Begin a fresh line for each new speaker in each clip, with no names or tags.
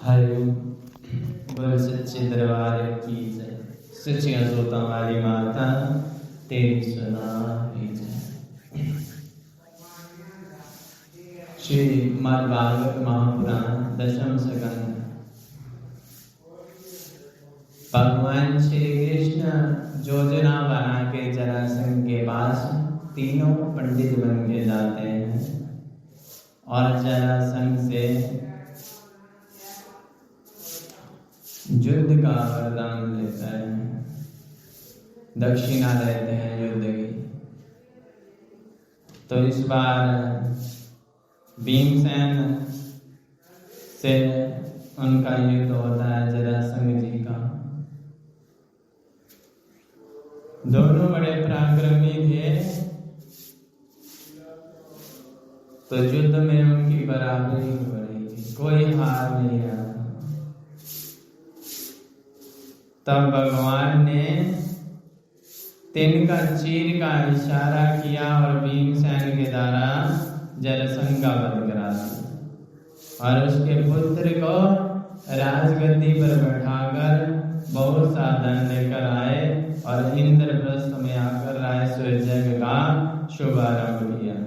हरि बोल सच्चे दरबार की जय। सच्चियां जोतां वाली माता तेरी सुनाई जय। श्रीमद् भागवत महापुराण दशम स्कंद। भगवान श्री कृष्ण योजना बना के जरासंध के पास तीनों पंडित बन के जाते हैं और जरासंध से युद्ध का वरदान लेता है, दक्षिणा लेते हैं युद्ध की। तो इस बार भीमसेन से उनका युद्ध होता है जरासंध जी का। दोनों बड़े पराक्रमी थे, तो युद्ध में उनकी बराबरी हो रही थी, कोई हार नहीं रहा। तब भगवान ने तिनका चीर का इशारा किया और भीमसेन के द्वारा जरासंध का वध करा दिया और उसके पुत्र को राजगद्दी पर बैठाकर बहुत सा धन लेकर आए और इंद्रप्रस्थ में आकर रायस्व यज्ञ का शुभारंभ किया।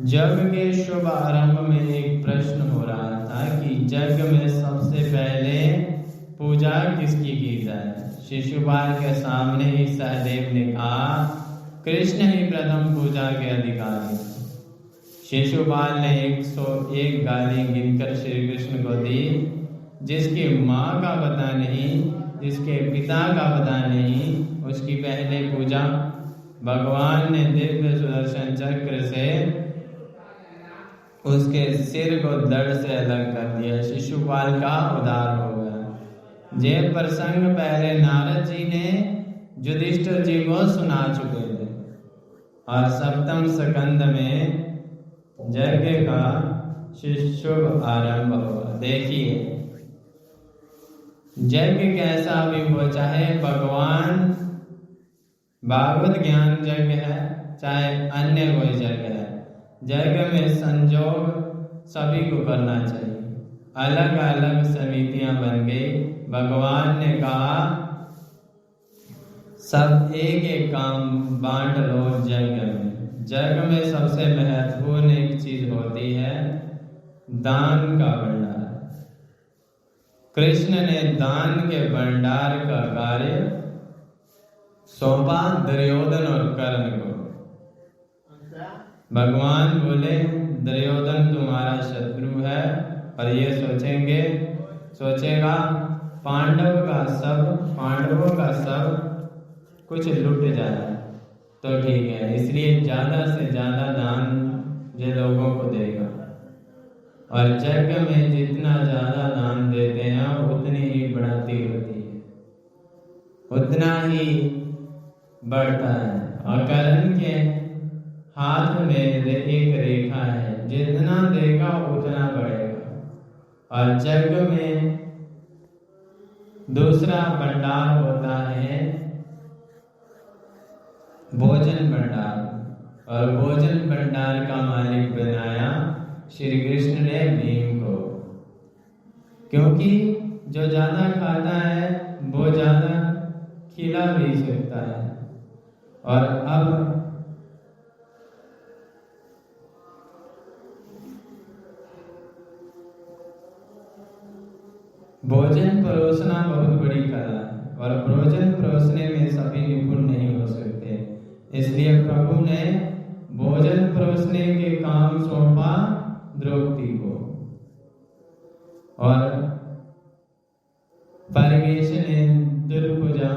यज्ञ के शुभ आरंभ में एक प्रश्न हो रहा था कि यज्ञ में सबसे पहले पूजा किसकी की जाए। शिशुपाल के सामने ही सहदेव ने कहा कृष्ण ही प्रथम पूजा के अधिकारी। शिशुपाल ने 101 गाली गिनकर श्री कृष्ण को दी, जिसकी माँ का पता नहीं, जिसके पिता का पता नहीं, उसकी पहले पूजा। भगवान ने दिव्य सुदर्शन चक्र से उसके सिर को धड़ से अलग कर दिया। शिशुपाल का उद्धार हो गया। ये प्रसंग पहले नारद जी ने युधिष्ठिर जी को सुना चुके थे और सप्तम स्कंद में यज्ञ का शुभ आरंभ हुआ। देखिए, यज्ञ कैसा भी हो, चाहे भगवान भागवत ज्ञान यज्ञ है, चाहे अन्य कोई यज्ञ है, यज्ञ में संयोग सभी को करना चाहिए। अलग अलग समितियां बन गई। भगवान ने कहा सब एक एक काम बांट लो यज्ञ में। यज्ञ में सबसे महत्वपूर्ण एक चीज होती है दान का भंडार। कृष्ण ने दान के भंडार का कार्य सौंपा दुर्योधन और कर्ण को। भगवान बोले दुर्योधन तुम्हारा शत्रु है और ये सोचेगा पांडवों का सब कुछ लुट जाए तो ठीक है, इसलिए ज्यादा से ज्यादा दान ये लोगों को देगा। और यज्ञ में जितना ज्यादा दान देते हैं उतनी ही बढ़ती होती है, उतना ही बढ़ता है। और कर्ण के हाथ में एक रेखा है, जितना देगा उतना बढ़ेगा। और यज्ञ में दूसरा भंडार होता है भोजन भंडार, और भोजन भंडार का मालिक बनाया श्री कृष्ण ने भीम को, क्योंकि जो ज्यादा खाता है वो ज्यादा खिला भी सकता है। और अब भोजन परोसना बहुत बड़ी कला है और भोजन परोसने में सभी निपुण नहीं हो सकते, इसलिए प्रभु ने भोजन परोसने के काम सौंपा द्रौपदी को। और परिवेश ने द्रुपदजा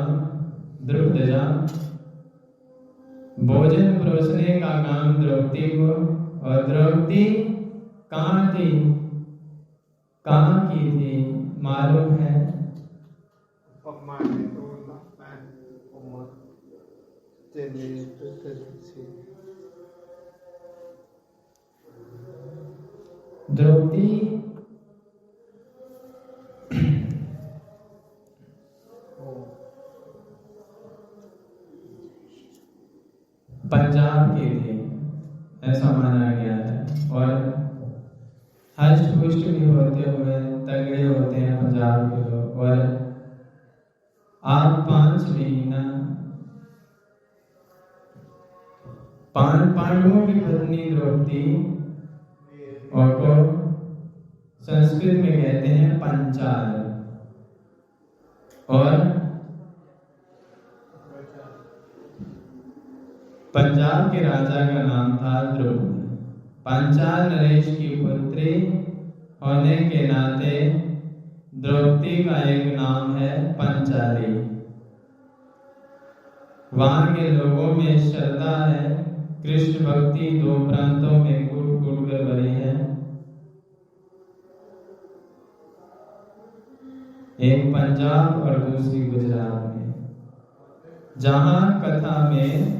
भोजन परोसने का काम द्रौपदी को। और द्रौपदी कहाँ की थी मालूम है? द्रौपदी पंजाब के थे, ऐसा माना गया है। और हष्ट पुष्ट भी होते हुए तगड़े होते हैं पंजाब के लोग। और आप 5 महीना पांडवों की पत्नी द्रौपदी और को संस्कृत में कहते हैं पंचाल। और पंजाब के राजा का नाम था ध्रुव। पंचाल नरेश की पुत्री होने के नाते द्रौपदी का एक नाम है पंचाली। वहां के लोगों में श्रद्धा है, कृष्ण भक्ति 2 प्रांतों में कूट कूट कर भरी है। एक पंजाब और दूसरी गुजरात में। जहां कथा में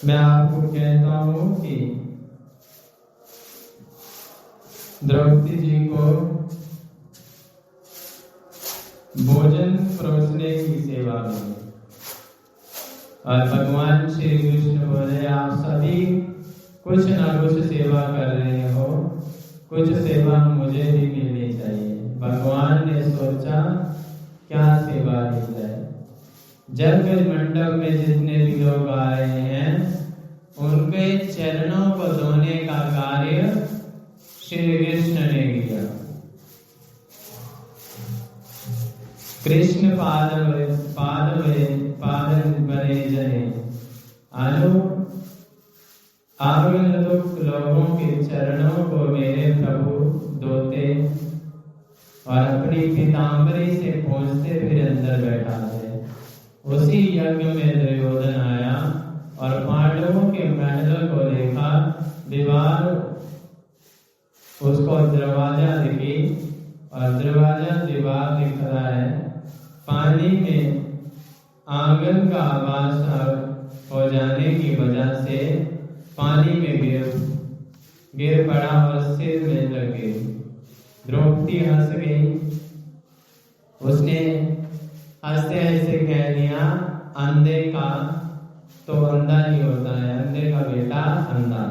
मैं आपको कहता हूं कि द्रौपदी जी को भोजन परोसने की सेवा में, और भगवान श्री कृष्ण बोले आप सभी कुछ ना कुछ सेवा कर रहे हो, कुछ सेवा मुझे भी मिलनी चाहिए। भगवान ने सोचा क्या सेवा की जाए। जब मंडप में जितने भी लोग आ रहे हैं उनके चरणों को धोने का कार्य श्री कृष्ण ने किया। कृष्ण पाद भरे जने आगंतुक लोगों के चरणों को मेरे प्रभु धोते और अपनी पीतांबरी से पहुंचते फिर अंदर बैठाते। उसी यज्ञ में दुर्योधन आया और पांडवों के महल को देखा। दीवार उसको दरवाजा दिखी और दरवाजा दीवार दिख रहा है। पानी में आंगन का आवाज हो जाने की वजह से पानी में गिर पड़ा और सिर में लग गई। द्रौपदी हंस गई। उसने हंसते हंसते कह दिया अंधे का तो अंधा ही होता है, अंधे का बेटा अंधा।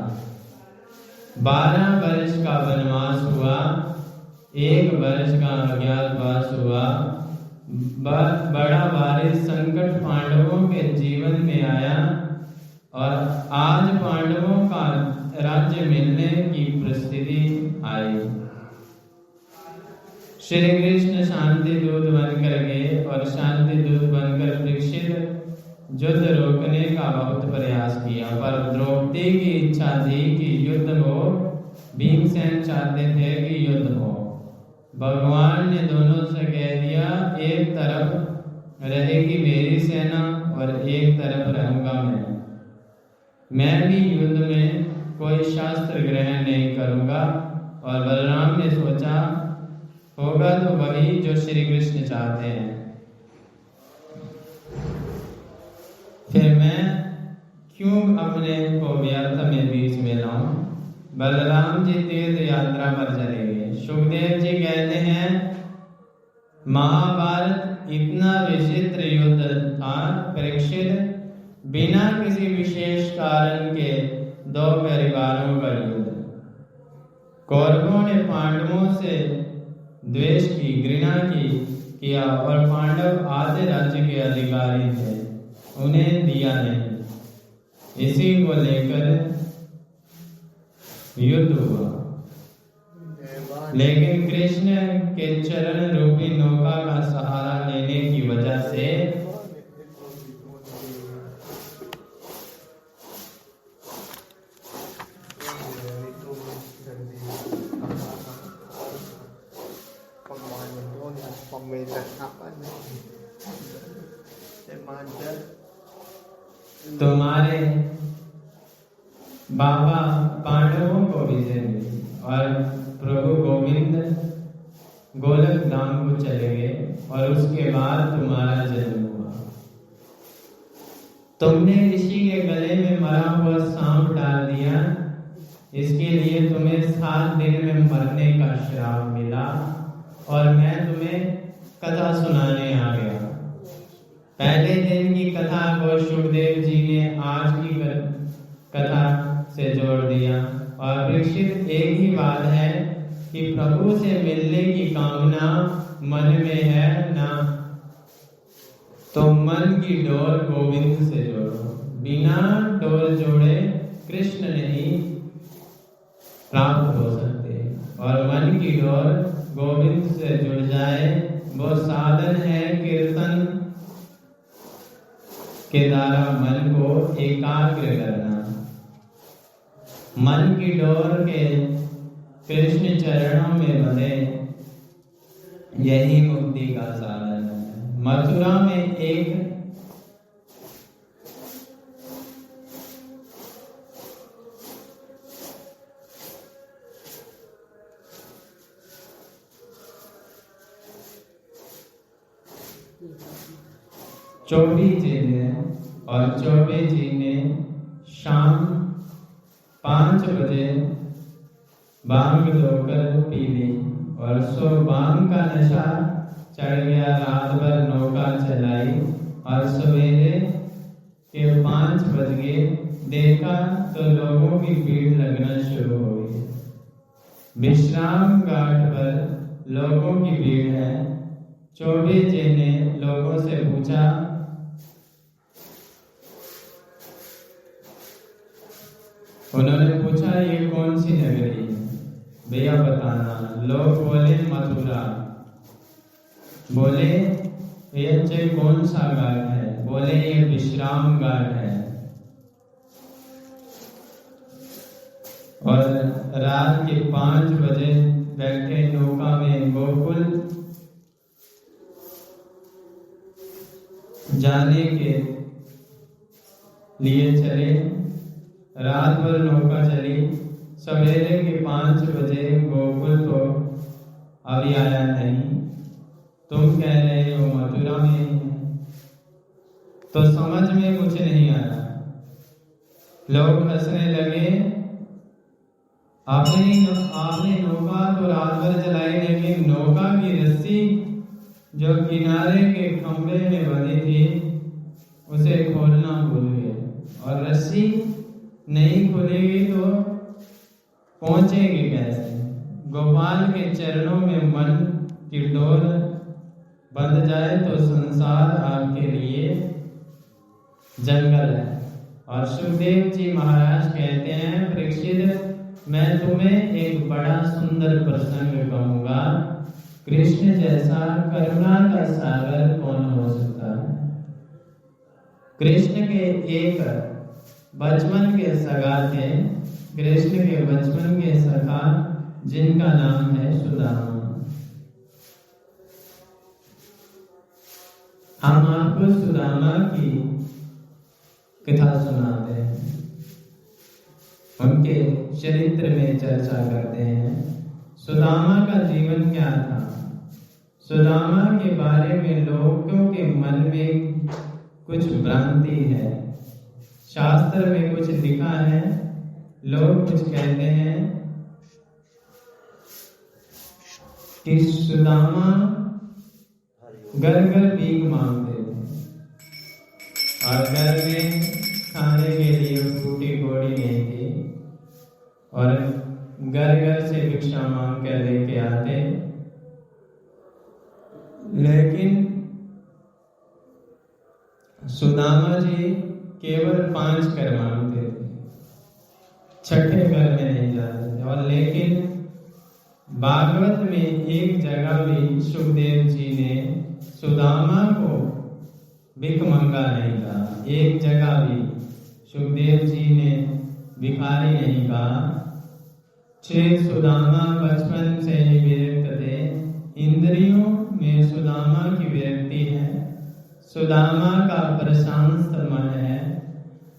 12 वर्ष का वनवास हुआ, 1 वर्ष का अज्ञातवास हुआ। बड़ा भारी संकट पांडवों के जीवन में आया और आज पांडवों का राज्य मिलने की परिस्थिति आई। श्री कृष्ण शांति दूत बनकर गए और शांति दूत बनकर परीक्षित युद्ध रोकने का बहुत प्रयास किया, पर द्रौपदी की इच्छा थी कि युद्ध हो। भीमसेन चाहते थे कि युद्ध हो। भगवान ने दोनों से कह दिया एक तरफ रहेगी मेरी सेना और एक तरफ रहूंगा मैं भी युद्ध में कोई शास्त्र ग्रहण नहीं करूंगा। और बलराम ने सोचा होगा तो वही जो श्री कृष्ण चाहते हैं। फिर मैं क्यों अपने को व्यर्थ में बीच में लाऊं। बलराम जी तीर्थ यात्रा पर चले गए। सुखदेव जी कहते हैं महाभारत इतना विचित्र युद्ध था। परीक्षित बिना किसी विशेष कारण के 2 परिवारों का युद्ध। कौरवों ने पांडवों से द्वेष की, घृणा किया और पांडव आधे राज्य के अधिकारी थे, उन्हें दिया नहीं। इसी को लेकर युद्ध हुआ। लेकिन कृष्ण के चरण रूपी नौका का सहारा लेने की वजह से तुम्हारे बाबा पांडवों को विजय मिली और प्रभु गोविंद गोलक धाम को चले गए और उसके बाद तुम्हारा जन्म हुआ। तुमने ऋषि के गले में मरा हुआ सांप डाल दिया, इसके लिए तुम्हें 7 दिन में मरने का श्राप मिला और मैं तुम्हें कथा सुनाने आ गया। पहले दिन की कथा को सुखदेव जी ने आज की कथा से जोड़ दिया और परीक्षित एक ही बात है कि प्रभु से मिलने की कामना मन में है ना, तो मन की डोर गोविंद से जोड़ो। बिना डोर जोड़े कृष्ण नहीं प्राप्त हो सकते, और मन की डोर गोविंद से जुड़ जाए वो साधन है कीर्तन के द्वारा मन को एकाग्र करना। मन की डोर के कृष्ण चरणों में बंधे, यही मुक्ति का साधन है। मथुरा में एक चौबी जी ने, और चौबे जी ने शाम 5 बजे भांग धोकर पी ली, और सो भांग का नशा चढ़ गया। रात भर नौका चलाई, और सवेरे के 5 बज गए। देखा तो लोगों की भीड़ लगना शुरू हो गई। विश्राम घाट पर लोगों की भीड़ है। चौबे जी ने लोगों से पूछा, उन्होंने पूछा ये कौन सी नगरी है भैया बताना। लोग बोले मथुरा। बोले ये कौन सा घाट है? बोले ये विश्राम घाट है। और रात के 5 बजे बैठे नौका में गोकुल जाने के लिए चले। रात भर नौका चली। सवेरे के 5 बजे गोकुल तो अभी आया नहीं, तुम कह रहे हो मथुरा में है, तो समझ में कुछ नहीं आया। लोग हंसने लगे। आपने नौका तो रात भर चलाई, लेकिन नौका की रस्सी जो किनारे के खंभे में बंधी थी उसे खोलना भूल गए, और रस्सी नहीं खुलेगी तो पहुंचेगी कैसे? गोपाल के चरणों में मन की डोर बंध जाए तो संसार आपके लिए जंगल है। और सुखदेव जी महाराज कहते हैं, परीक्षित मैं तुम्हें एक बड़ा सुंदर प्रसंग कहूंगा। कृष्ण जैसा करुणा का सागर कौन हो सकता है? कृष्ण के एक बचपन के सगा थे। कृष्ण के बचपन के सखा जिनका नाम है सुदामा। हम आपको सुदामा की कथा सुनाते हैं, उनके चरित्र में चर्चा करते हैं। सुदामा का जीवन क्या था? सुदामा के बारे में लोगों के मन में कुछ भ्रांति है। शास्त्र में कुछ लिखा है, लोग कुछ कहते हैं कि सुदामा घर घर भीख मांगते थे, और घर में खाने के लिए फूटी घोड़ी नहीं थी, और घर घर से भिक्षा मांग कर लेके आते। लेकिन सुदामा जी केवल 5 कर मांगते थे, छठे घर में नहीं जाते थे। और लेकिन भागवत में एक जगह भी सुखदेव जी ने सुदामा को भिख मांगा नहीं कहा। एक जगह भी सुखदेव जी ने भिखारी नहीं कहा। श्री सुदामा बचपन से ही विरक्त थे। इंद्रियों में सुदामा की विरक्ति है। सुदामा का प्रशांत मन है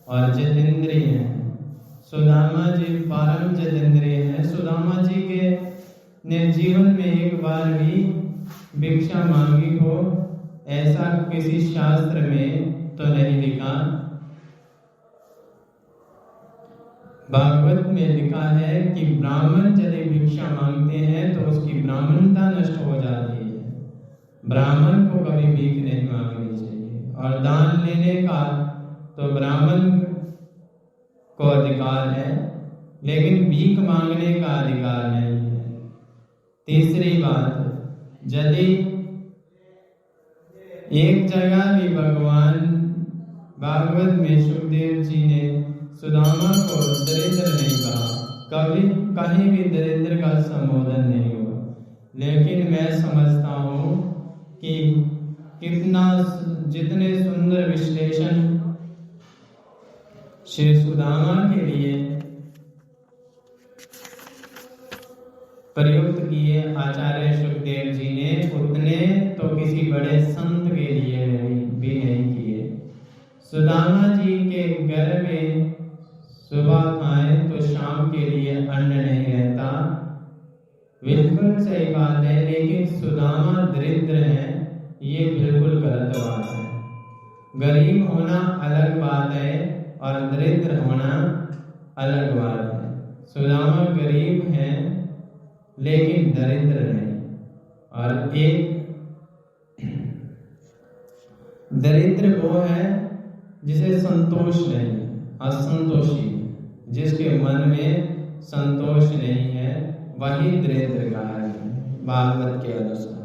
और जितेंद्रिय है। सुदामा जी परम जितेंद्रिय है। सुदामा जी के ने जीवन में एक बार भी भिक्षा मांगी हो ऐसा किसी शास्त्र में तो नहीं लिखा। भागवत में लिखा है कि ब्राह्मण यदि भिक्षा मांगते हैं तो उसकी ब्राह्मणता नष्ट हो जाती है। ब्राह्मण को कभी भीख नहीं मांगनी चाहिए। और दान लेने का तो ब्राह्मण को अधिकार है, लेकिन भीख मांगने का अधिकार नहीं है। तीसरी बात, यदि एक जगह भी भगवान भागवत में सुखदेव जी ने सुदामा को दरिद्र नहीं कहा, कभी कहीं भी दरिद्र का संबोधन नहीं हुआ। लेकिन मैं समझता हूँ कि जितने सुंदर विश्लेषण श्री सुदामा के लिए प्रयुक्त किए आचार्य सुखदेव जी ने, उतने तो किसी बड़े संत के लिए भी नहीं किए। सुदामा जी के घर में सुबह खाएं तो शाम के लिए अन्न नहीं रहता, बिल्कुल सही बात है। लेकिन सुदामा दरिद्र है, ये बिल्कुल गलत बात है। गरीब होना अलग बात है और दरिद्र होना अलग बात है। सुदामा गरीब है लेकिन दरिद्र नहीं। और एक दरिद्र वो है जिसे संतोष नहीं, असंतोषी, जिसके मन में संतोष नहीं है, वही दरिद्र कहा है भागवत के अनुसार।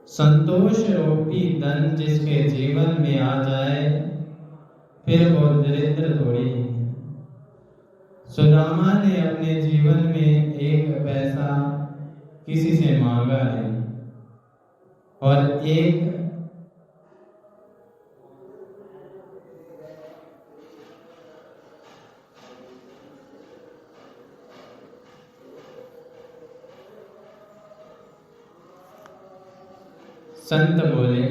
संतोष रूपी धन जिसके जीवन में आ जाए फिर वो दरिद्र थोड़ी है। सुदामा ने अपने जीवन में एक पैसा किसी से मांगा नहीं और एक संत बोले,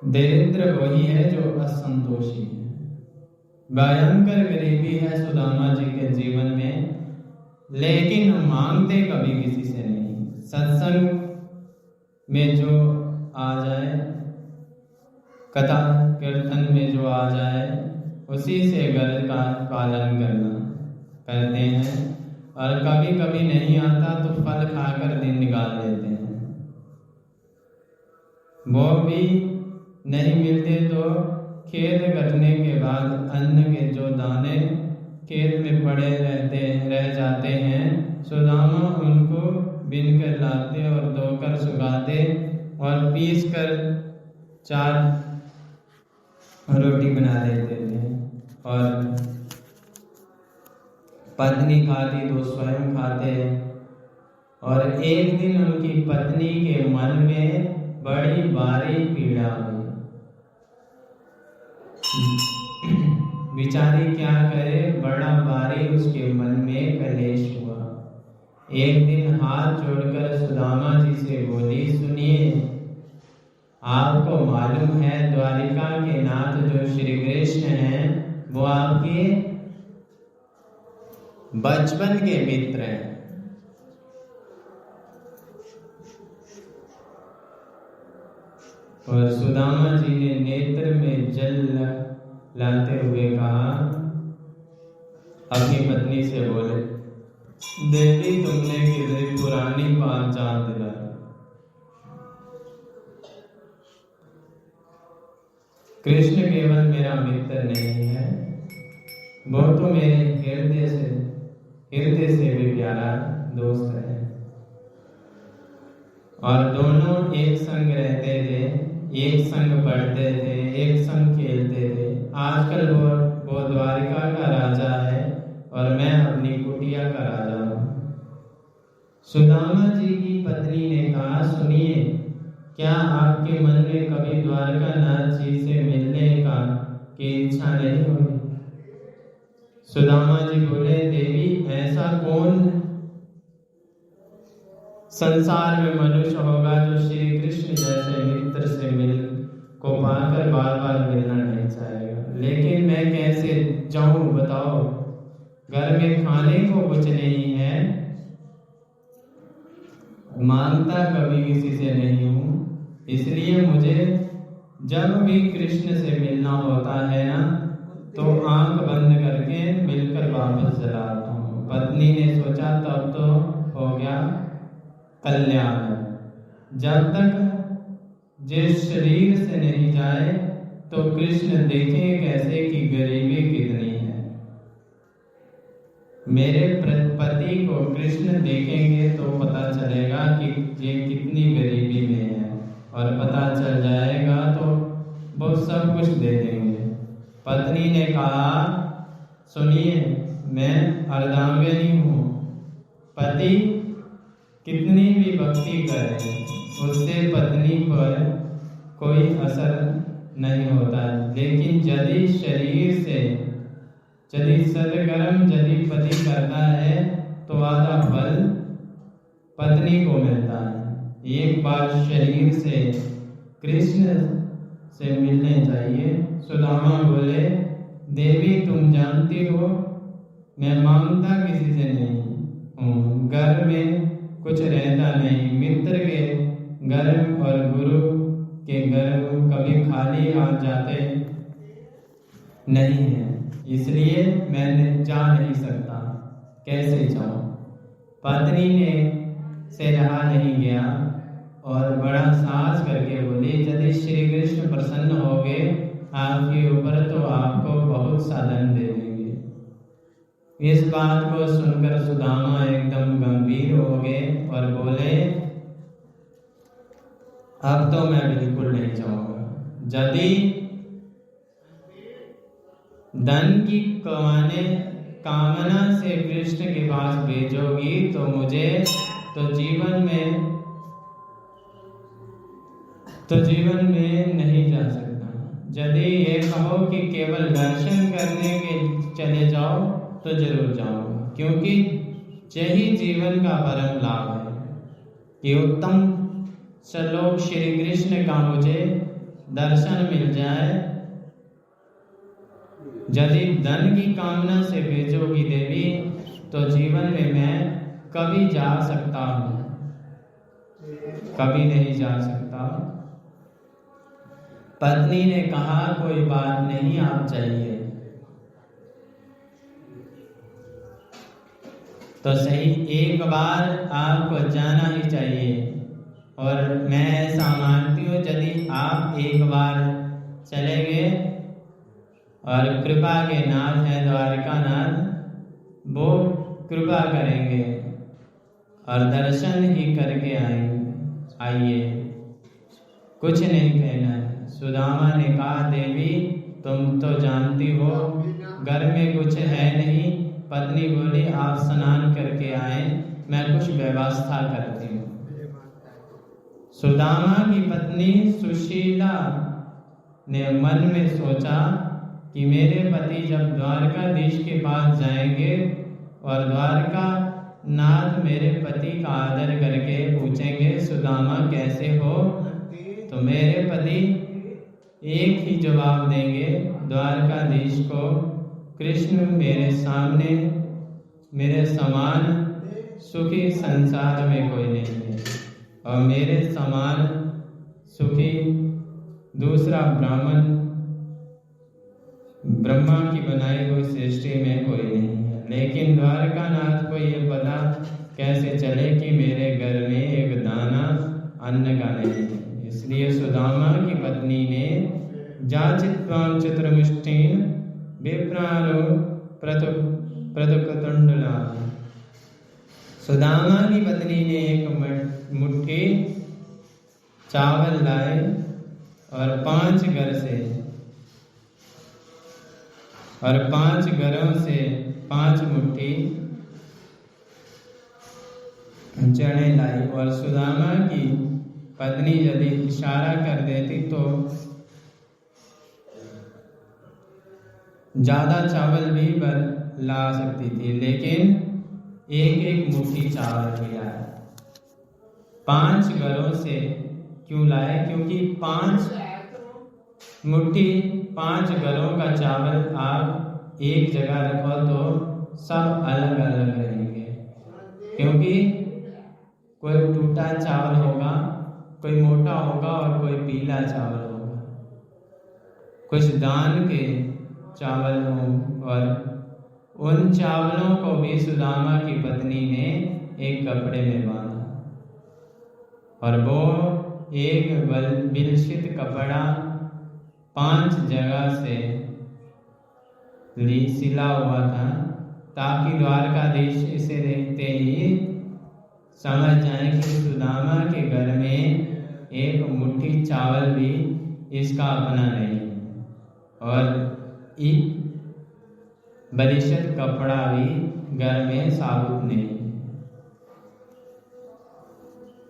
दरिद्र वही है जो असंतोषी है। भयंकर गरीबी है सुदामा जी के जीवन में, लेकिन मांगते कभी किसी से नहीं। सत्संग में जो आ जाए, कथा कीर्तन में जो आ जाए, उसी से घर का पालन करते हैं। और कभी कभी नहीं आता तो फल खाकर दिन निकाल देते हैं। वो भी नहीं मिलते तो खेत कटने के बाद अन्न के जो दाने खेत में पड़े रह जाते हैं, सुदामा उनको बीन कर लाते और धोकर सुखाते और पीस कर 4 रोटी बना देते थे। और पत्नी खाती तो स्वयं खाते। और एक दिन उनकी पत्नी के मन में बड़ी भारी पीड़ा हुई। बेचारी क्या करे, बड़ा भारी उसके मन में कलेश हुआ। एक दिन हाथ जोड़कर सुदामा जी से बोली, सुनिए, आपको मालूम है द्वारिका के नाथ जो श्री कृष्ण हैं वो आपके बचपन के मित्र हैं। और सुदामा जी ने नेत्र में जल लाते हुए कहा, अपनी पत्नी से बोले, देवी तुमने कितनी पुरानी पहचान दिलाई। कृष्ण केवल मेरा मित्र नहीं है, वो तो मेरे हृदय से भी प्यारा दोस्त है। और दोनों एक संग रहते थे, एक संग पढ़ते थे, एक संग खेलते थे। आजकल वो द्वारिका का राजा है और मैं अपनी कुटिया का राजा हूँ। सुदामा जी की पत्नी ने कहा, सुनिए, क्या आपके मन में कभी द्वारका नाथ जी से मिलने की इच्छा नहीं हुई? सुदामा जी बोले, देवी, ऐसा कौन संसार में मनुष्य होगा जो श्री कृष्ण जैसे मित्र से को पाकर बार बार मिलना नहीं चाहेगा। लेकिन मैं कैसे जाऊं बताओ, घर में खाने को कुछ नहीं है, मांगता कभी किसी से नहीं हूं, इसलिए मुझे जब भी कृष्ण से मिलना होता है ना, तो आंख बंद करके मिलकर वापस चला आता हूँ। पत्नी ने सोचा तब तो हो गया कल्याण। जब तक जिस शरीर से नहीं जाए तो कृष्ण देखें कैसे कि गरीबी कितनी है। मेरे पति को कृष्ण देखेंगे तो पता चलेगा कि ये कितनी गरीबी में है, और पता चल जाएगा तो वो सब कुछ दे देंगे। पत्नी ने कहा, सुनिए, मैं अर्धांगिनी हूँ। पति कितनी भी भक्ति करे उससे पत्नी पर कोई असर नहीं होता, लेकिन यदि शरीर से यदि सदकर्म यदि पति करता है तो आधा फल पत्नी को मिलता है। एक बार शरीर से कृष्ण से मिलने चाहिए। सुदामा बोले, देवी तुम जानती हो मैं मांगता किसी से नहीं हूँ, घर में कुछ रहता नहीं, मित्र के घर और गुरु के घर कभी खाली हाथ जाते नहीं है, इसलिए मैं जा नहीं सकता। कैसे जाऊं? पत्नी ने से रहा नहीं गया और बड़ा साहस करके बोली, यदि श्री कृष्ण प्रसन्न हो गए आपके ऊपर तो आपको बहुत सा धन दे देंगे। इस बात को सुनकर सुदामा एकदम गंभीर हो गए और बोले, अब तो मैं बिल्कुल नहीं जाऊंगा। यदि धन की कामना से कृष्ण के पास भेजोगी तो मुझे तो जीवन में नहीं जा सकता। यदि ये कहो कि केवल दर्शन करने के चले जाओ तो जरूर जाऊंगा, क्योंकि यही जीवन का परम लाभ है कि उत्तम श्लोक श्री कृष्ण का मुझे दर्शन मिल जाए। यदि धन की कामना से भेजोगी देवी तो जीवन में मैं कभी जा सकता हूँ, कभी नहीं जा सकता। पत्नी ने कहा, कोई बात नहीं, आप जाइए। तो सही, एक बार आपको जाना ही चाहिए, और मैं ऐसा मानती हूँ यदि आप एक बार चले गए और कृपा के नाथ है द्वारका नाथ, वो कृपा करेंगे और दर्शन ही करके आइए, कुछ नहीं कहना है। सुदामा ने कहा, देवी तुम तो जानती हो घर में कुछ है नहीं। पत्नी बोली, आप स्नान करके आए, मैं कुछ व्यवस्था करती हूँ। सुदामा की पत्नी सुशीला ने मन में सोचा कि मेरे पति जब द्वारकाधीश के पास जाएंगे और द्वारका नाथ मेरे पति का आदर करके पूछेंगे, सुदामा कैसे हो, तो मेरे पति एक ही जवाब देंगे, द्वारकाधीश को कृष्ण मेरे सामने मेरे समान सुखी संसार में कोई नहीं है, और मेरे समान सुखी दूसरा ब्रह्मा की बनाई हुई सृष्टि में कोई नहीं है। लेकिन द्वारका नाथ को ये पता कैसे चले कि मेरे घर में एक दाना अन्न का नहीं है। इसलिए सुदामा की पत्नी ने जाचित्वां चतुर्मुष्टिं विप्रानो प्रतुकतुंडला, सुदामा की पत्नी ने एक मुट्ठी चावल लाए और 5 घरों से 5 मुट्ठी चने लाई, और सुदामा की पत्नी यदि इशारा कर देती तो ज्यादा चावल भी ला सकती थी, लेकिन एक मुट्ठी चावल भी लाए। 5 घरों से क्यों लाए? क्योंकि 5 मुट्ठी 5 घरों का चावल आप एक जगह रखो तो सब अलग अलग रहेंगे, क्योंकि कोई टूटा चावल होगा, कोई मोटा होगा और कोई पीला चावल होगा, कुछ दान के चावल हों। और उन चावलों को भी सुदामा की पत्नी ने एक कपड़े में बांधा और वो एक विलसित कपड़ा 5 जगह से सिला हुआ था, ताकि द्वारकाधीश इसे देखते ही समझ जाए कि सुदामा के घर में एक मुट्ठी चावल भी इसका अपना नहीं है और एक बलिष्ठ कपड़ा भी घर में साबुत नहीं है।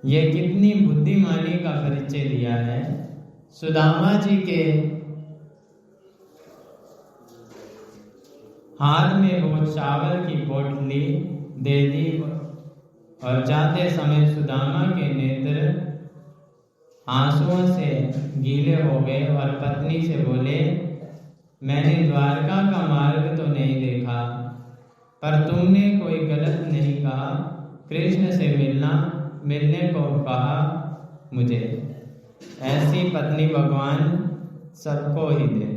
ये कितनी बुद्धिमानी का परिचय दिया है। सुदामा जी के हाथ में वो चावल की पोटली दे दी और जाते समय सुदामा के नेत्र आंसुओं से गीले हो गए और पत्नी से बोले, मैंने द्वारका का मार्ग तो नहीं देखा, पर तुमने कोई गलत नहीं कहा। कृष्ण से मिलने को कहा मुझे। ऐसी पत्नी भगवान सबको ही दे,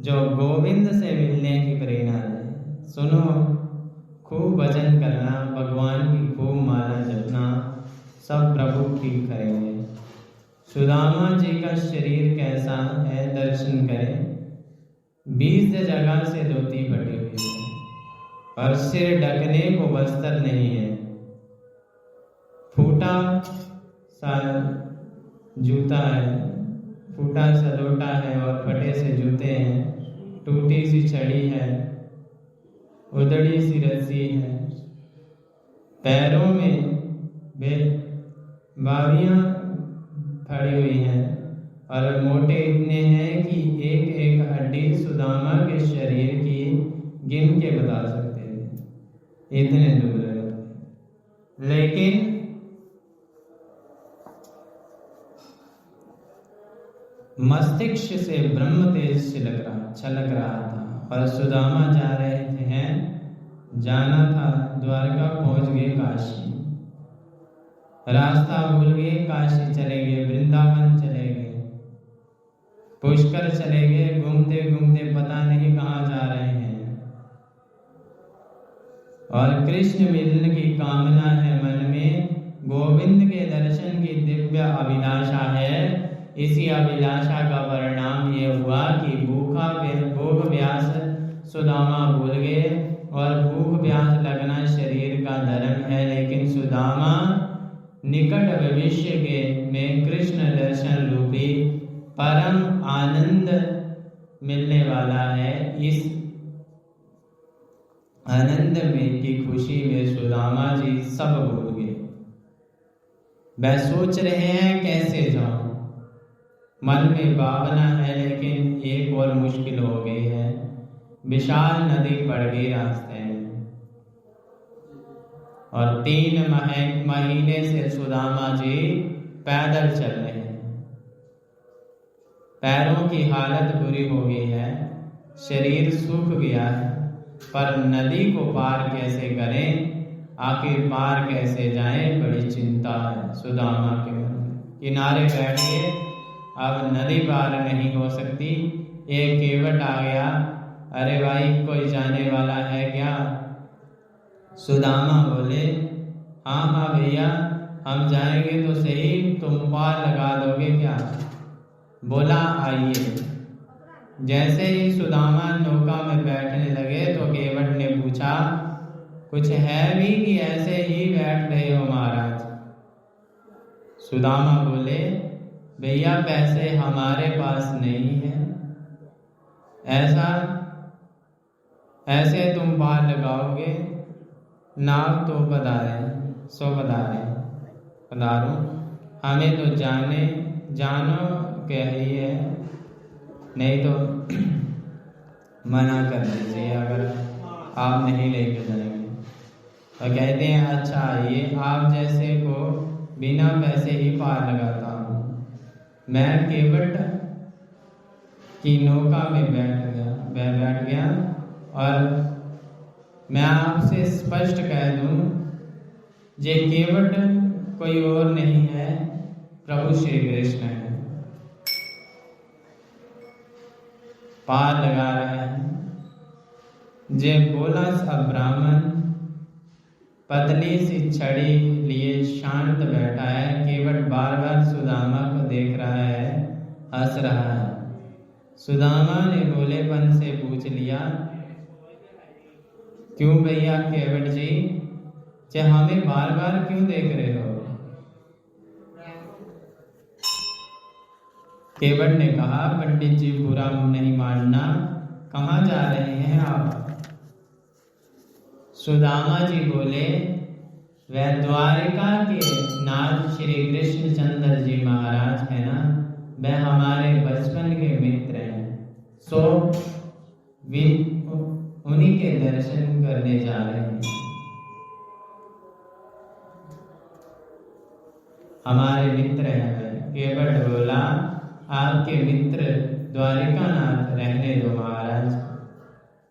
जो गोविंद से मिलने की प्रेरणा दे। सुनो, खूब भजन करना, भगवान की खूब माला जपना, सब प्रभु ठीक करेंगे। सुदामा जी का शरीर कैसा है दर्शन करें। 20 जगह से धोती फटी हुई है और सिर ढकने को वस्त्र नहीं है। फूटा सा जूता है, फूटा सा लोटा है और फटे से जूते हैं। टूटी सी छड़ी है, उधड़ी सी रस्सी है। पैरों में बावियां फड़ी हुई हैं और मोटे इतने हैं कि एक एक हड्डी सुदामा के शरीर की गिन के बता सकते हैं, इतने दुबले होते। लेकिन मस्तिष्क से ब्रह्म तेज छलक रहा था और सुदामा जा रहे थे, जाना था द्वारका, पहुंच गए काशी। रास्ता भूल गए, काशी चले गए, वृंदावन चले गए, पुष्कर चले गए। घूमते घूमते पता नहीं कहाँ जा रहे हैं। और कृष्ण मिलन की कामना है मन में, गोविंद के दर्शन की दिव्य अभिलाषा है। इसी अभिलाषा का परिणाम ये हुआ कि भूख प्यास सुदामा भूल गए, और भूख प्यास लगना शरीर का धर्म है। लेकिन सुदामा निकट भविष्य में कृष्ण दर्शन रूपी परम आनंद मिलने वाला है। इस आनंद में की खुशी में सुदामा जी सब भूल गए। वह सोच रहे हैं कैसे जाऊं, मन में भावना है, लेकिन एक और मुश्किल हो गई है। विशाल नदी पड़ गई रास्ते में और 3 महीने से सुदामा जी पैदल चल रहे हैं। पैरों की हालत बुरी हो गई है, शरीर सूख गया है, पर नदी को पार कैसे करें, आखिर पार कैसे जाएं, बड़ी चिंता है सुदामा के मन में। किनारे बैठ गए, अब नदी पार नहीं हो सकती। एक केवट आ गया, अरे भाई कोई जाने वाला है क्या? सुदामा बोले, हाँ हाँ भैया, हम जाएंगे तो सही, तुम पार लगा दोगे क्या? बोला आइए। जैसे ही सुदामा नौका में बैठने लगे तो केवट ने पूछा, कुछ है भी कि ऐसे ही बैठ रहे हो महाराज? सुदामा बोले, भैया पैसे हमारे पास नहीं है, ऐसे तुम पार लगाओगे? नाव तो पधारो, हमें तो जानो कहिए, नहीं तो मना कर दीजिए अगर आप नहीं लेके जाएंगे। और कहते हैं, अच्छा आइए, आप जैसे को बिना पैसे ही पार लगाता हूँ। मैं केवट की नौका में बैठ गया और मैं आपसे स्पष्ट कह दूं, ये केवट कोई और नहीं है, प्रभु श्री कृष्ण है। पार लगा रहा है। जे बोला सब ब्राह्मण पतली सी छड़ी लिए शांत बैठा है, केवट बार बार सुदामा को देख रहा है, हंस रहा है। सुदामा ने भोलेपन से पूछ लिया, क्यों भैया केवट जी, हमें बार बार क्यों देख रहे हो? केवट ने कहा, पंडित जी बुरा नहीं मानना, कहाँ जा रहे हैं आप? सुदामा जी बोले, वह द्वारिका के नाथ श्री कृष्णचंद्र जी महाराज है ना, वह हमारे बचपन के मित्र हैं, सो उन्हीं के दर्शन करने जा रहे हैं। हमारे मित्र हैं। केवट बोला, आपके मित्र द्वारिकानाथ रहने दो महाराज,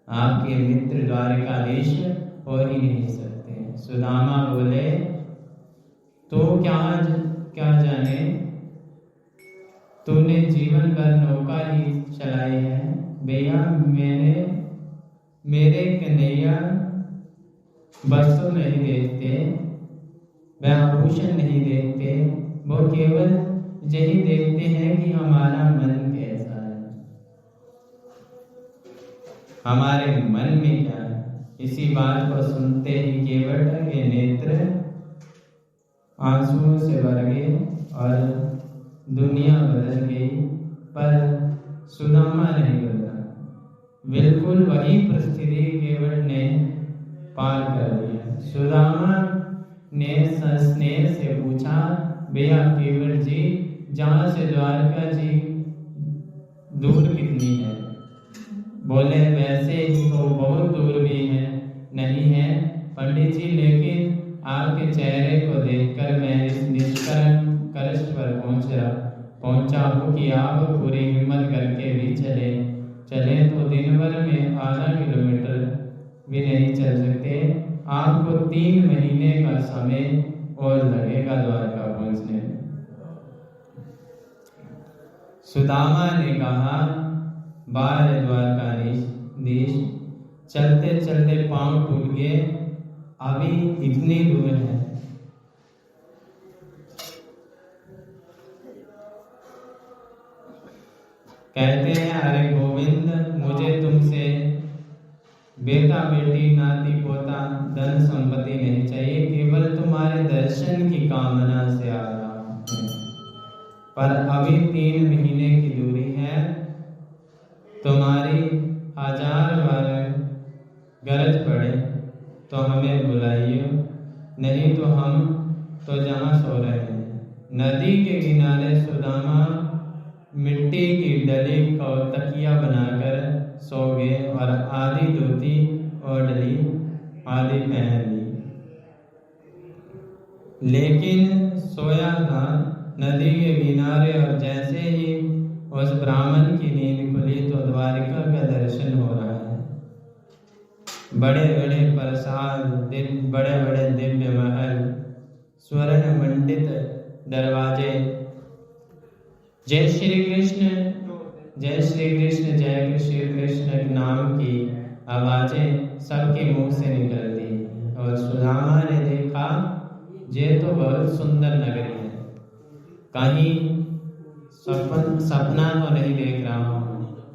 आपके मित्र द्वारिकाधीश हो ही नहीं सकते। सुदामा बोले, तो क्या जाने, तूने जीवन भर नौका ही चलाई है भैया, मेरे कन्हैया वस्तु नहीं देखते, वह आभूषण नहीं देखते, वो केवल यही देखते हैं कि हमारा मन कैसा है, हमारे मन में क्या है। इसी बात को सुनते ही केवट के नेत्र आंसुओं से भर गए और दुनिया बदल गई, पर सुदामा नहीं बदला। बिल्कुल वही परिस्थिति केवट ने पार कर लिया। सुदामा ने स्नेह से पूछा, भैया केवट जी, जहाँ से द्वारका जी दूर कितनी है? बोले, वैसे तो बहुत दूर भी है नहीं है पंडित जी, लेकिन आपके चेहरे को देखकर मैं इस निष्कर्ष पर पहुंचा हूँ कि आप पूरी हिम्मत करके भी चले तो दिन भर में आधा किलोमीटर भी नहीं चल सकते, आपको 3 महीने का समय और लगेगा द्वारका पहुंचने में। सुदामा ने कहा, बार द्वारकाधीश, चलते चलते पांव टूट गए, अभी इतनी दूर है। कहते हैं, अरे गोविंद, मुझे तुमसे बेटा बेटी नाती पोता धन संपत्ति नहीं चाहिए, केवल तुम्हारे दर्शन की कामना से आ रहा हूं, पर अभी 3 महीने की दूरी है, तुम्हारी 1000 बार गरज पड़े तो हमें बुलाइए, नहीं तो हम तो जहाँ सो रहे हैं। नदी के किनारे सुदामा मिट्टी की डली को तकिया बनाकर सो गए और आधी धोती ओढ़ आधी पहन ली, लेकिन सोया था नदी के किनारे, और जैसे ही उस ब्राह्मण की नींद खुली तो द्वारिका का दर्शन हो रहा है। बड़े बड़े प्रसाद, बड़े बड़े दिव्य महल, स्वर्ण मंडित दरवाजे, जय श्री कृष्ण, जय श्री कृष्ण, जय श्री कृष्ण नाम की आवाजें सबके मुंह से निकलती। और सुदामा ने देखा, ये तो बहुत सुंदर नगरी है, कहीं सपना तो नहीं देख रहा हूँ,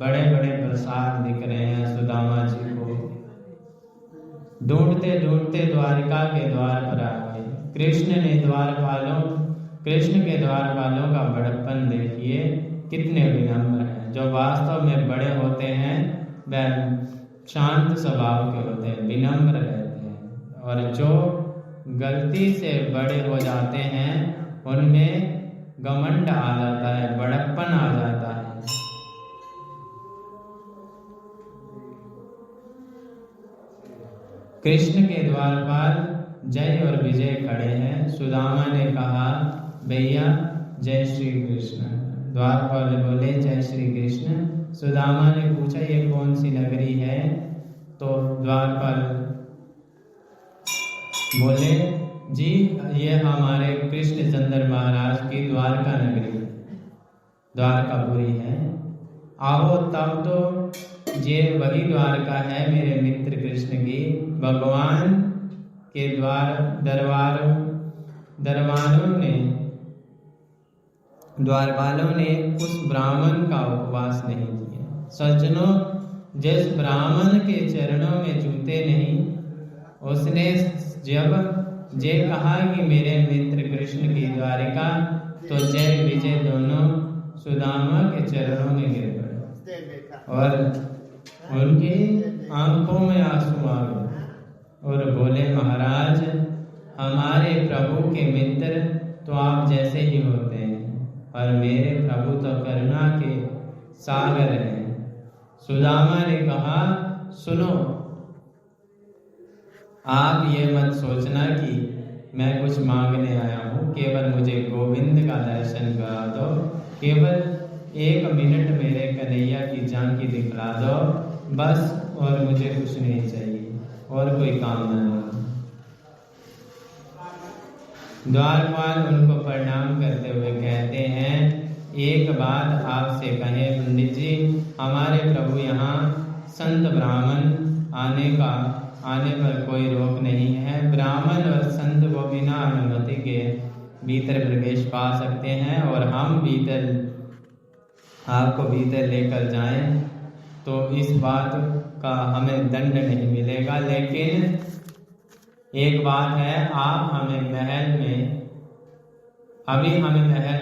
बड़े बड़े प्रसाद दिख रहे हैं सुदामा जी को। ढूंढते ढूंढते द्वारिका के द्वार पर आ गए। कृष्ण के द्वारपालों का बड़प्पन देखिए, कितने विनम्र हैं। जो वास्तव में बड़े होते हैं वह शांत स्वभाव के होते हैं, विनम्र रहते हैं, और जो गलती से बड़े हो जाते हैं उनमें घमंड आ जाता है, बड़प्पन आ जाता है। कृष्ण के द्वारपाल जय और विजय खड़े हैं। सुदामा ने कहा, भैया जय श्री कृष्ण। द्वारपाल बोले, जय श्री कृष्ण। सुदामा ने पूछा, ये कौन सी नगरी है? तो द्वारपाल बोले, जी ये हमारे कृष्णचंद्र महाराज की द्वारका नगरी, द्वारकापुरी है। आओ, तब तो ये वही द्वारका है मेरे मित्र कृष्ण की। भगवान के द्वारपालों ने उस ब्राह्मण का उपवास नहीं किया। सज्जनों, जिस ब्राह्मण के चरणों में जूते नहीं, उसने जब ये कहा कि मेरे मित्र कृष्ण की द्वारिका, तो जय विजय दोनों सुदामा के चरणों में गिर पड़े और उनकी आंखों में आंसू आ गए और बोले, महाराज, हमारे प्रभु के मित्र तो आप जैसे ही होते हैं और मेरे प्रभु तो करुणा के सागर हैं। सुदामा ने कहा, सुनो, आप ये मत सोचना कि मैं कुछ मांगने आया हूँ, केवल मुझे गोविंद का दर्शन करा दो, केवल 1 मिनट मेरे कन्हैया की झांकी दिखला दो बस, और मुझे कुछ नहीं चाहिए और कोई कामना नहीं। द्वारपाल उनको प्रणाम करते हुए कहते हैं, एक बात आपसे कहें पंडित जी, हमारे प्रभु यहाँ संत ब्राह्मण आने पर कोई रोक नहीं है। ब्राह्मण और संत को बिना अनुमति के भीतर प्रवेश पा सकते हैं और हम आपको भीतर लेकर जाएं तो इस बात का हमें दंड नहीं मिलेगा। लेकिन एक बात है, आप हमें महल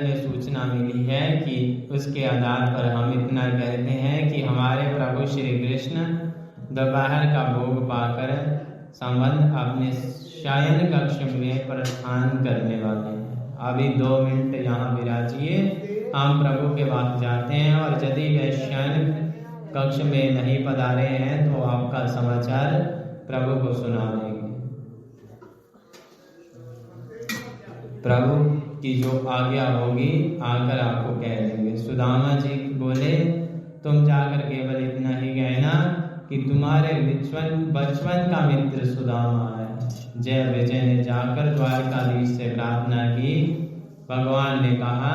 में सूचना मिली है कि उसके आधार पर हम इतना कहते हैं कि हमारे प्रभु श्री कृष्ण दोपहर का भोग पाकर संबंध अपने शयन कक्ष में प्रस्थान करने वाले हैं। अभी 2 मिनट यहाँ विराजिए, हम प्रभु के पास जाते हैं और यदि वे शयन कक्ष में नहीं पधारे हैं तो आपका समाचार प्रभु को सुना देंगे। प्रभु की जो आज्ञा होगी आकर आपको कह देंगे। सुदामा जी बोले, तुम जाकर केवल इतना ही कहना कि तुम्हारे बचपन का मित्र सुदामा है। जय विजय ने जाकर द्वारकाधीश से प्रार्थना की। भगवान ने कहा,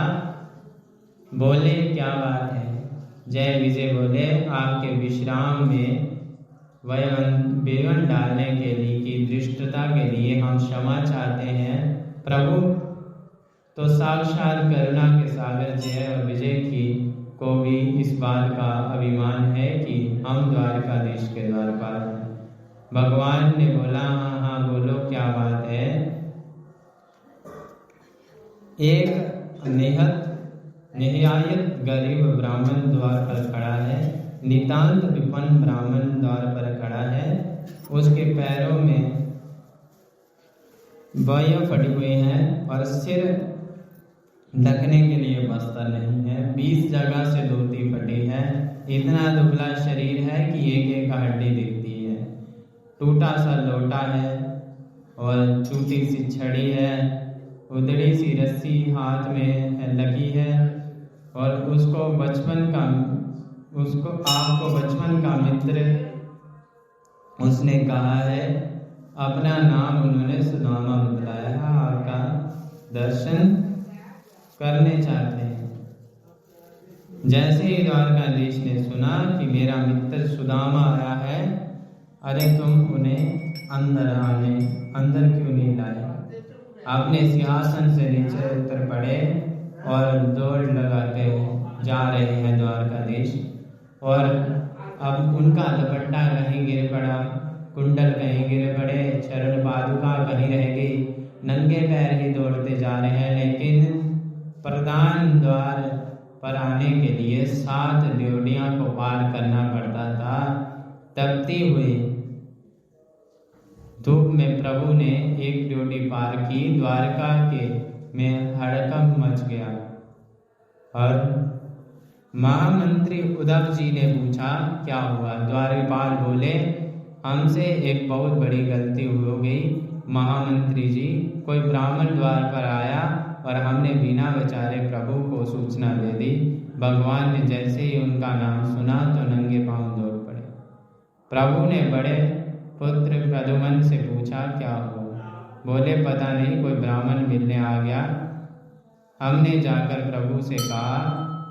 बोले, क्या बात है? जय विजय बोले, आपके विश्राम में विघ्न डालने के लिए की दृष्टता के लिए हम क्षमा चाहते हैं। प्रभु तो साक्षात करुणा के सागर जय और विजय की को भी इस बात का अभिमान है कि हम द्वारकाधीश के द्वारपाल हैं। भगवान ने बोला, हाँ हाँ बोलो, क्या बात है? एक निहायत गरीब ब्राह्मण द्वार पर खड़ा है, नितांत विपन्न ब्राह्मण द्वार पर खड़ा है। उसके पैरों में बाइयां फटी हुई हैं और सिर ढकने के लिए बस्तर नहीं है। 20 जगह से धोती फटी है। इतना दुबला शरीर है कि एक हड्डी दिखती है। टूटा सा लोटा है और छोटी सी छड़ी है। उधड़ी सी रस्सी हाथ में लगी है और आपको बचपन का मित्र उसने कहा है। अपना नाम उन्होंने सुदामा बतलाया। आपका दर्शन करने चाहते हैं। जैसे ही द्वारकाधीश ने सुना कि मेरा मित्र सुदामा आया है, अरे तुम उन्हें अंदर क्यों नहीं लाए? अपने सिंहासन से नीचे उतर पड़े और दौड़ लगाते जा रहे हैं द्वारकाधीश। और अब उनका दुपट्टा कहीं गिर पड़ा, कुंडल कहीं गिर पड़े, चरण पादुका कहीं रह गई, नंगे पैर ही दौड़ते जा रहे हैं। लेकिन प्रधान द्वार पर आने के लिए 7 ड्योढ़ियां को पार करना पड़ता था। तपती हुई धूप में प्रभु ने एक ड्योढ़ी पार की। द्वारका में हड़कंप मच गया और महामंत्री उद्धव जी ने पूछा, क्या हुआ? द्वारपाल बोले, हमसे एक बहुत बड़ी गलती हो गई महामंत्री जी। कोई ब्राह्मण द्वार पर आया और हमने बिना विचारे प्रभु को सूचना दे दी। भगवान ने जैसे ही उनका नाम सुना तो नंगे पांव दौड़ पड़े। प्रभु ने बड़े पुत्र प्रद्युम्न से पूछा, क्या हुआ? बोले, पता नहीं, कोई ब्राह्मण मिलने आ गया। हमने जाकर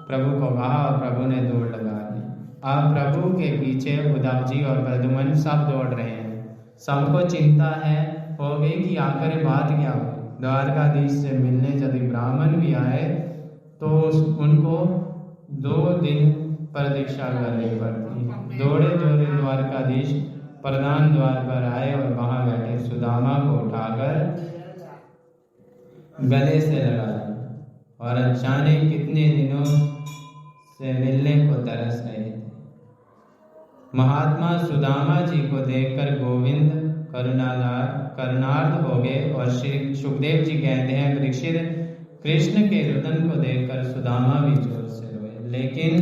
प्रभु को कहा और प्रभु ने दौड़ लगा दी। अब प्रभु के पीछे उद्धव जी और प्रद्युम्न सब दौड़ रहे हैं। सबको चिंता है हो गई कि आखिर बात क्या हुई। द्वारकाधीश से मिलने यदि ब्राह्मण भी आए तो उनको 2 दिन प्रतीक्षा करनी पड़ती है। दौड़े दौड़े द्वारकाधीश प्रधान द्वार पर आए और वहां बैठे सुदामा को उठाकर गले से लगा लिया और जाने कितने दिनों से मिलने को तरस रहे थे। महात्मा सुदामा जी को देखकर गोविंद करुणार्ध हो गए और श्री सुखदेव जी कहते हैं, परीक्षित, कृष्ण के रुदन को देखकर सुदामा भी जोर से रोए, लेकिन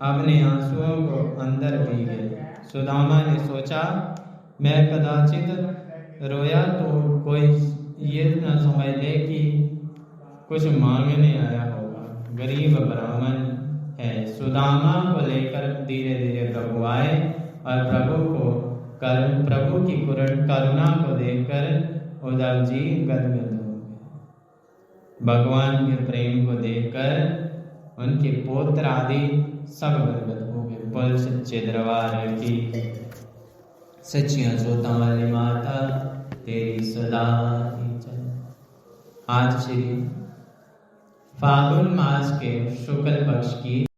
अपने आंसुओं को अंदर पी गए। सुदामा ने सोचा, मैं कदाचित रोया तो कोई ये न समझ ले कि कुछ मांगने आया होगा, गरीब ब्राह्मण है। सुदामा को लेकर धीरे धीरे प्रभु आए और प्रभु की करुणा को देखकर उद्धव जी गदगद हो गए। भगवान के प्रेम को देखकर उनके पुत्र आदि सब गदगद हो गए। बोल सच्चे दरबार की, सच्चियां जोतां वाली माता तेरी सदा ही जय। आज श्री फागुन मास के शुक्ल पक्ष की